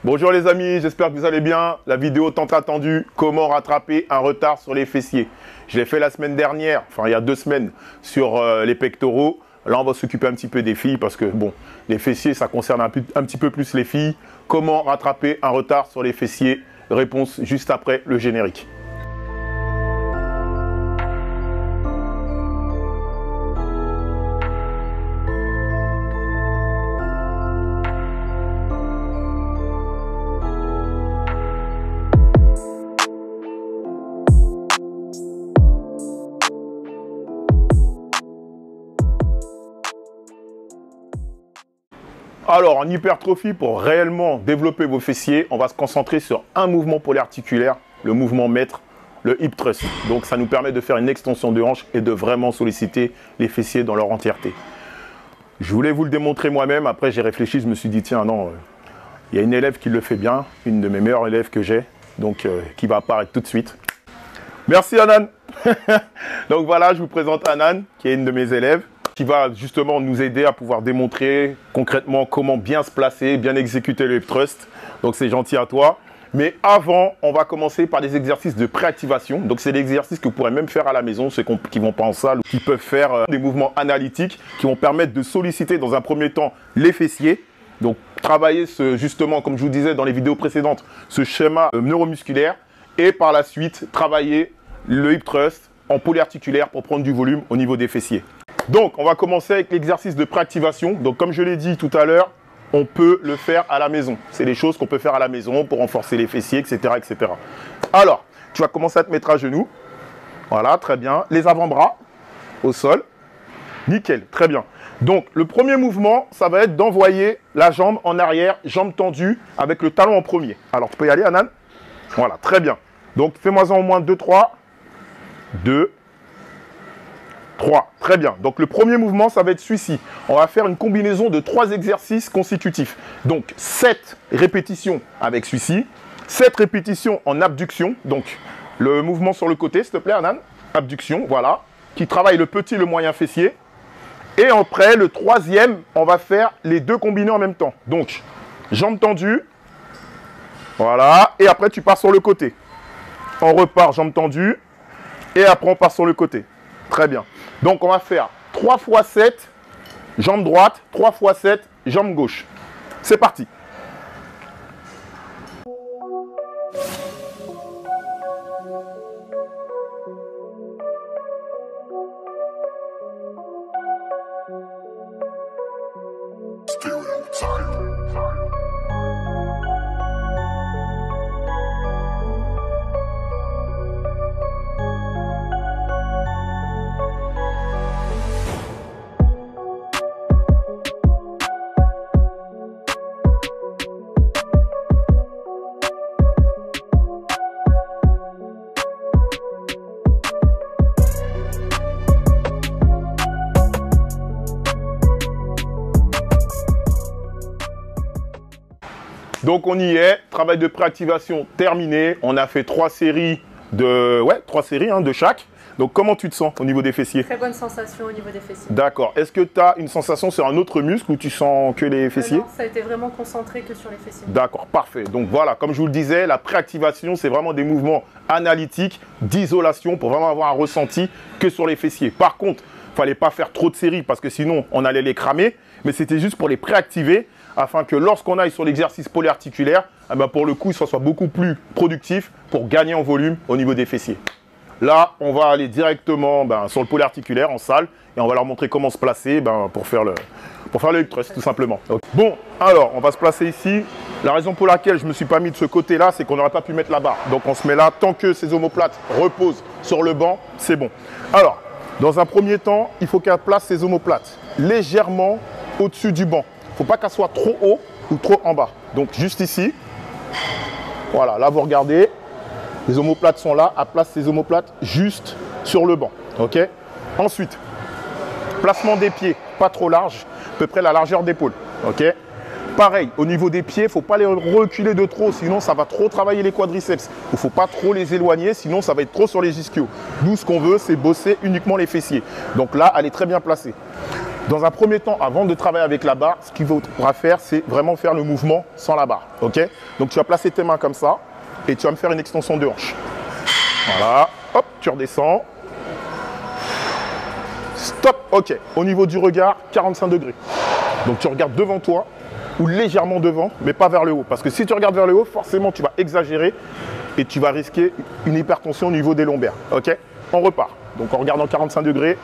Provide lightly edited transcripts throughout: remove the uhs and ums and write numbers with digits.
Bonjour les amis, j'espère que vous allez bien. La vidéo tant attendue, comment rattraper un retard sur les fessiers. Je l'ai fait la semaine dernière, enfin il y a 2 semaines, sur les pectoraux. Là on va s'occuper un petit peu des filles parce que bon, les fessiers ça concerne un petit peu plus les filles. Comment rattraper un retard sur les fessiers? Réponse juste après le générique. Alors, en hypertrophie, pour réellement développer vos fessiers, on va se concentrer sur un mouvement polyarticulaire, le mouvement maître, le hip thrust. Donc, ça nous permet de faire une extension de hanche et de vraiment solliciter les fessiers dans leur entièreté. Je voulais vous le démontrer moi-même. Après, j'ai réfléchi, je me suis dit, tiens, non, il y a une élève qui le fait bien, une de mes meilleures élèves que j'ai, donc qui va apparaître tout de suite. Merci, Anan. Donc, voilà, je vous présente Anan, qui est une de mes élèves, qui va justement nous aider à pouvoir démontrer concrètement comment bien se placer, bien exécuter le hip thrust. Donc c'est gentil à toi. Mais avant, on va commencer par des exercices de préactivation. Donc c'est des exercices que vous pourrez même faire à la maison, ceux qui vont pas en salle, ou qui peuvent faire des mouvements analytiques qui vont permettre de solliciter dans un premier temps les fessiers. Donc travailler justement, comme je vous disais dans les vidéos précédentes, ce schéma neuromusculaire. Et par la suite, travailler le hip thrust en polyarticulaire pour prendre du volume au niveau des fessiers. Donc, on va commencer avec l'exercice de préactivation. Donc, comme je l'ai dit tout à l'heure, on peut le faire à la maison. C'est des choses qu'on peut faire à la maison pour renforcer les fessiers, etc., etc. Alors, tu vas commencer à te mettre à genoux. Voilà, très bien. Les avant-bras au sol. Nickel, très bien. Donc, le premier mouvement, ça va être d'envoyer la jambe en arrière, jambe tendue, avec le talon en premier. Alors, tu peux y aller, Anan? Voilà, très bien. Donc, fais-moi-en au moins 2, 3. 2, 3. Très bien. Donc, le premier mouvement, ça va être celui-ci. On va faire une combinaison de 3 exercices consécutifs. Donc, 7 répétitions avec celui-ci. 7 répétitions en abduction. Donc, le mouvement sur le côté, s'il te plaît, Anan. Abduction, voilà. Qui travaille le petit et le moyen fessier. Et après, le troisième, on va faire les 2 combinés en même temps. Donc, jambes tendues. Voilà. Et après, tu pars sur le côté. On repart, jambes tendues. Et après, on part sur le côté. Très bien. Donc, on va faire 3 x 7, jambe droite, 3 x 7, jambe gauche. C'est parti. Donc on y est, travail de préactivation terminé. On a fait 3 séries de, 3 séries de chaque. Donc comment tu te sens au niveau des fessiers? Très bonne sensation au niveau des fessiers. D'accord. Est-ce que tu as une sensation sur un autre muscle ou tu sens que les fessiers? Non, ça a été vraiment concentré que sur les fessiers. D'accord, parfait. Donc voilà, comme je vous le disais, la préactivation, c'est vraiment des mouvements analytiques, d'isolation pour vraiment avoir un ressenti que sur les fessiers. Par contre, il ne fallait pas faire trop de séries parce que sinon on allait les cramer, mais c'était juste pour les préactiver afin que lorsqu'on aille sur l'exercice polyarticulaire, eh ben pour le coup, ça soit beaucoup plus productif pour gagner en volume au niveau des fessiers. Là, on va aller directement sur le polyarticulaire en salle et on va leur montrer comment se placer pour faire le hip thrust tout simplement. Okay. Bon, alors, on va se placer ici. La raison pour laquelle je ne me suis pas mis de ce côté-là, c'est qu'on n'aurait pas pu mettre la barre. Donc, on se met là. Tant que ces omoplates reposent sur le banc, c'est bon. Alors, dans un premier temps, il faut qu'elle place ces omoplates légèrement au-dessus du banc. Il ne faut pas qu'elle soit trop haut ou trop en bas. Donc, juste ici. Voilà, là, vous regardez. Les omoplates sont là. Elle place ces omoplates juste sur le banc. OK? Ensuite, placement des pieds, pas trop large, à peu près la largeur d'épaule. OK? Pareil, au niveau des pieds, il ne faut pas les reculer de trop, sinon ça va trop travailler les quadriceps. Il ne faut pas trop les éloigner, sinon ça va être trop sur les ischios. Nous, ce qu'on veut, c'est bosser uniquement les fessiers. Donc là, elle est très bien placée. Dans un premier temps, avant de travailler avec la barre, ce qu'il faudra faire, c'est vraiment faire le mouvement sans la barre. Ok? Donc tu vas placer tes mains comme ça et tu vas me faire une extension de hanche. Voilà. Hop, tu redescends. Stop. Ok. Au niveau du regard, 45 degrés. Donc tu regardes devant toi ou légèrement devant, mais pas vers le haut. Parce que si tu regardes vers le haut, forcément tu vas exagérer et tu vas risquer une hypertension au niveau des lombaires. Ok? On repart. Donc on regarde en 45 degrés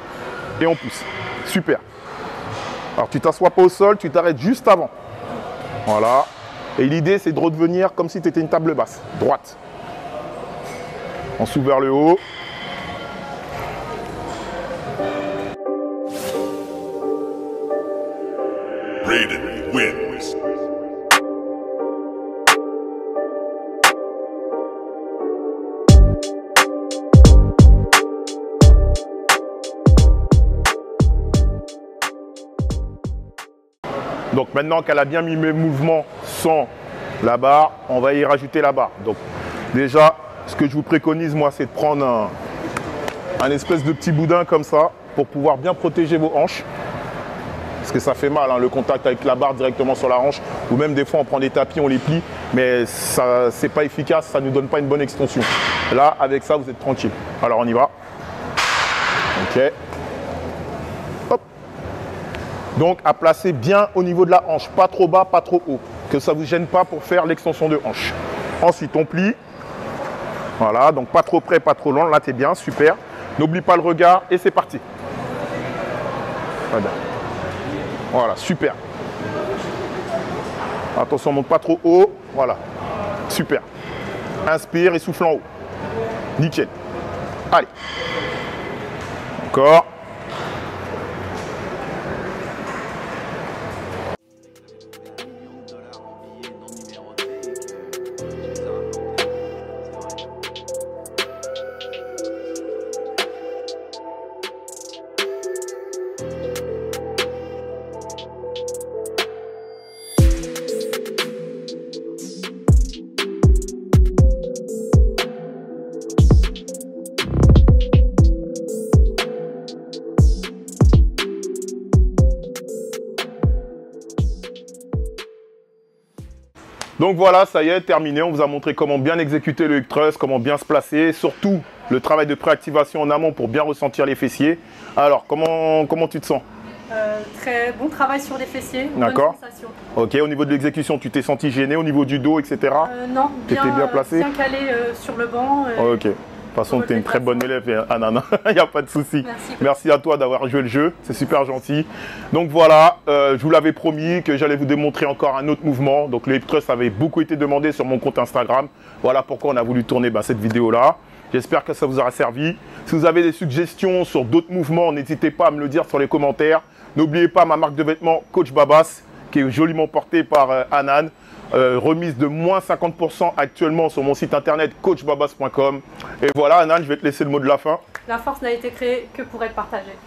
et on pousse. Super. Alors tu t'assois pas au sol, tu t'arrêtes juste avant. Voilà. Et l'idée c'est de redevenir comme si tu étais une table basse, droite. On s'ouvre vers le haut. Raiden wins. Donc maintenant qu'elle a bien mis mes mouvements sans la barre, on va y rajouter la barre. Donc déjà, ce que je vous préconise moi, c'est de prendre un espèce de petit boudin comme ça pour pouvoir bien protéger vos hanches. Parce que ça fait mal, hein, le contact avec la barre directement sur la hanche. Ou même des fois on prend des tapis, on les plie, mais ça c'est pas efficace, ça ne nous donne pas une bonne extension. Là, avec ça, vous êtes tranquille. Alors on y va. Ok. Hop. Donc à placer bien au niveau de la hanche, pas trop bas, pas trop haut. Que ça ne vous gêne pas pour faire l'extension de hanche. Ensuite on plie. Voilà, donc pas trop près, pas trop loin. Là tu es bien, super. N'oublie pas le regard et c'est parti. Voilà, super. Attention, on ne monte pas trop haut. Voilà, super. Inspire et souffle en haut. Nickel. Allez. Encore. Donc voilà, ça y est, terminé. On vous a montré comment bien exécuter le hip thrust, comment bien se placer, surtout le travail de préactivation en amont pour bien ressentir les fessiers. Alors, comment tu te sens? Très bon travail sur les fessiers. D'accord. Bonne sensation. Ok, au niveau de l'exécution, tu t'es senti gêné au niveau du dos, etc. Non, T'étais bien placé? bien calé sur le banc. Ok. De toute façon, tu es une très bonne élève, Anna. Il n'y a pas de souci. Merci. Merci à toi d'avoir joué le jeu. C'est super gentil. Donc voilà, je vous l'avais promis que j'allais vous démontrer encore un autre mouvement. Donc le hip thrust avait beaucoup été demandé sur mon compte Instagram. Voilà pourquoi on a voulu tourner cette vidéo-là. J'espère que ça vous aura servi. Si vous avez des suggestions sur d'autres mouvements, n'hésitez pas à me le dire sur les commentaires. N'oubliez pas ma marque de vêtements Coach Babas, qui est joliment portée par Anan. Remise de moins 50% actuellement sur mon site internet coachbabas.com. Et voilà, Anan, je vais te laisser le mot de la fin. La force n'a été créée que pour être partagée.